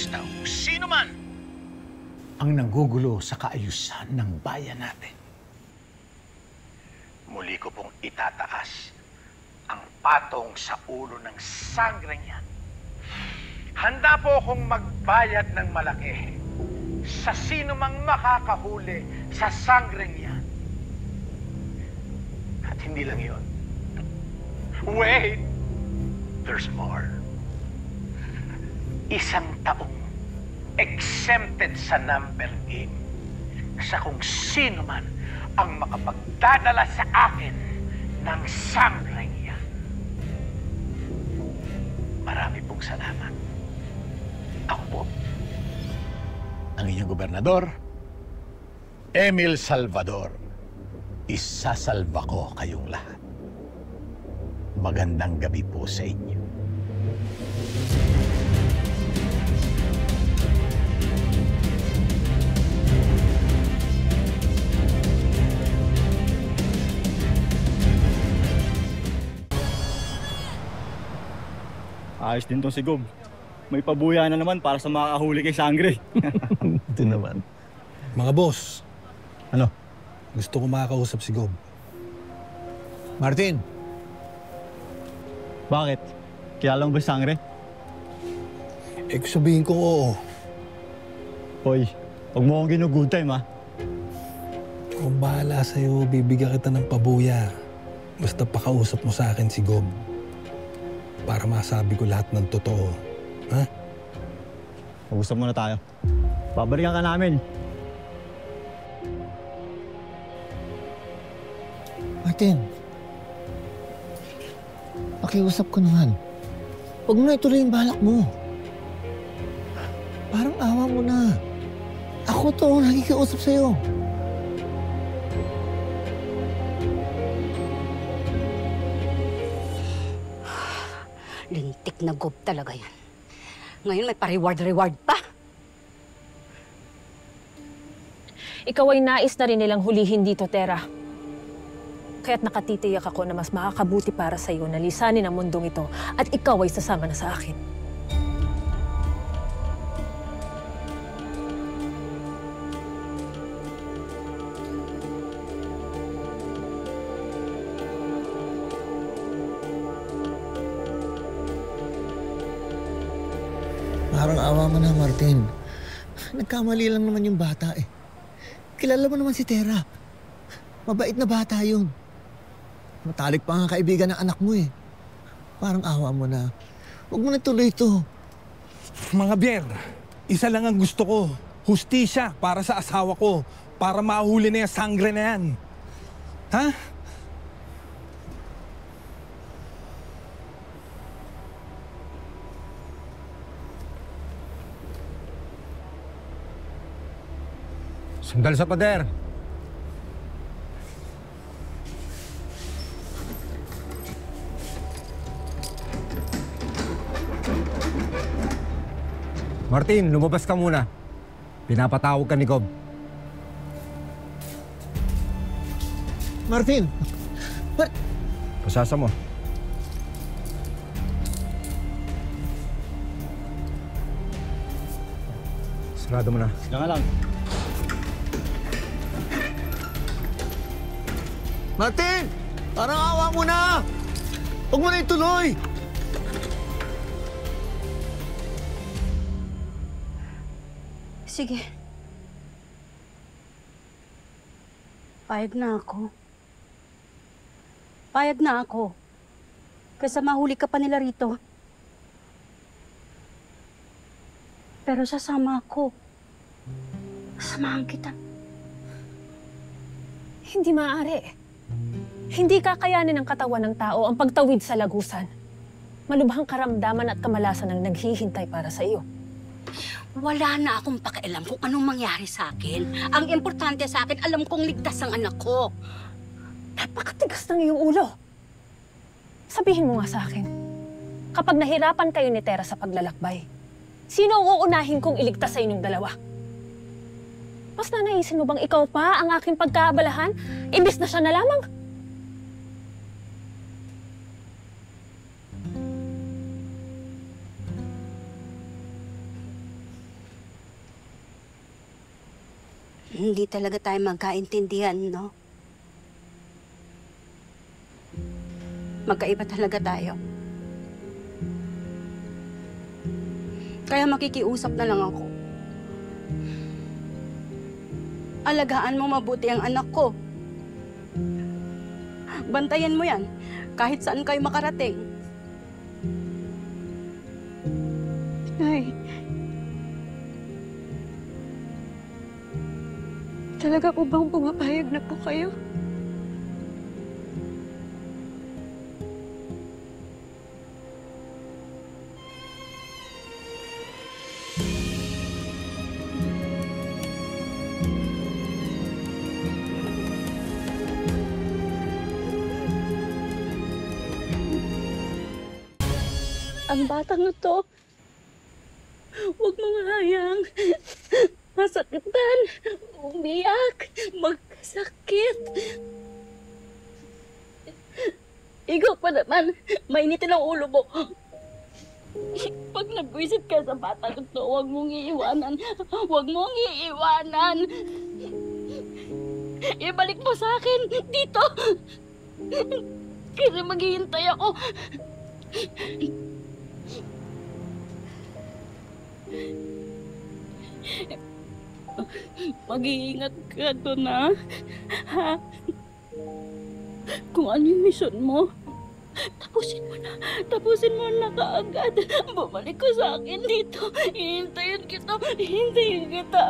kamusta kung sino man ang nanggugulo sa kaayusan ng bayan natin. Muli ko pong itataas ang patong sa ulo ng sangreng yan. Handa po akong magbayad ng malaki sa sino mang makakahuli sa sangreng yan. At hindi lang yun. Wait! There's more. 1 taong exempted sa number game sa kung sino man ang makapagdadala sa akin ng sangreng yan. Marami pong salamat. Ako po, ang inyong gobernador, Emil Salvador. Isasalba ko kayong lahat. Magandang gabi po sa inyo. Ayos din tong si Gob. May pabuya na naman para sa makakahuli kay Sangre. Ito naman. Mga boss. Ano? Gusto ko makakausap si Gob. Martin! Bakit? Kilala mo ba si Sangre? Sabihin ko oo. Hoy, huwag mo akong gino-good time, ha? Kung bahala sa'yo, bibigyan kita ng pabuya. Basta pakausap mo sa akin si Gob. Para masabi ko lahat ng totoo. Ha? Mag-usap muna tayo. Babalikan ka namin. Martin! Pakiusap ko naman. Huwag mo na ituloy yung balak mo. Parang awa mo na. Ako to ang nakikiusap sa'yo. Lintik na Gob talaga yan. Ngayon may pa-reward pa. Ikaw ay nais na rin nilang hulihin dito, Tera. Kaya't nakatitiyak ako na mas makakabuti para sa iyo na lisanin ang mundong ito at ikaw ay sasama na sa akin. Parang awa mo na, Martin. Nagkamali lang naman yung bata eh. Kilala mo naman si Tera. Mabait na bata yun. Matalik pa nga kaibigan ng anak mo eh. Parang awa mo na. Huwag mo na tuloy ito. Mga Bier, isa lang ang gusto ko. Hustisya para sa asawa ko. Para mahuli na yung sangre na yan. Ha? Sandal sa pader. Martin, lumabas ka muna. Pinapatawag ka ni Gob. Martin! Pasasa mo. Sarado mo na. Diyan ka lang. Martin! Parang awa mo na! Huwag mo na ituloy! Sige. Payag na ako. Payag na ako. Kaysa mahuli ka pa nila rito. Pero sasama ako. Sasamahan kita. Hindi maaari. Hindi kakayanin ng katawan ng tao ang pagtawid sa lagusan. Malubhang karamdaman at kamalasan ang naghihintay para sa iyo. Wala na akong pakialam kung anong mangyari sa akin. Ang importante sa akin, alam kong ligtas ang anak ko. Napakatigas ng iyong ulo. Sabihin mo nga sa akin, kapag nahirapan kayo ni Tera sa paglalakbay, sino ang uunahin kong iligtas sa inyong dalawa? Mas nanaisin mo bang ikaw pa ang aking pagkaabalahan, imbis na siya na lamang? Hindi talaga tayo magkaintindihan, no? Magkaiba talaga tayo. Kaya makikiusap na lang ako. Alagaan mo mabuti ang anak ko. Bantayan mo yan kahit saan kayo makarating. Nay. Talaga po bang pumapayag na po kayo? Ang batang ito, huwag mong hayang masakitan, umiyak, magkasakit. Ikaw pa naman, mainitin ang ulo mo. Pag nagwisit ka sa batang ito, huwag mong iiwanan. Huwag mong iiwanan. Ibalik mo sa akin dito. Kasi maghihintay ako. Mag-iingat ka doon, ha? Kung ano yung mission mo, tapusin mo na. Tapusin mo na kaagad. Bumalik ko sa akin dito. Hihintayin kita. Hihintayin kita.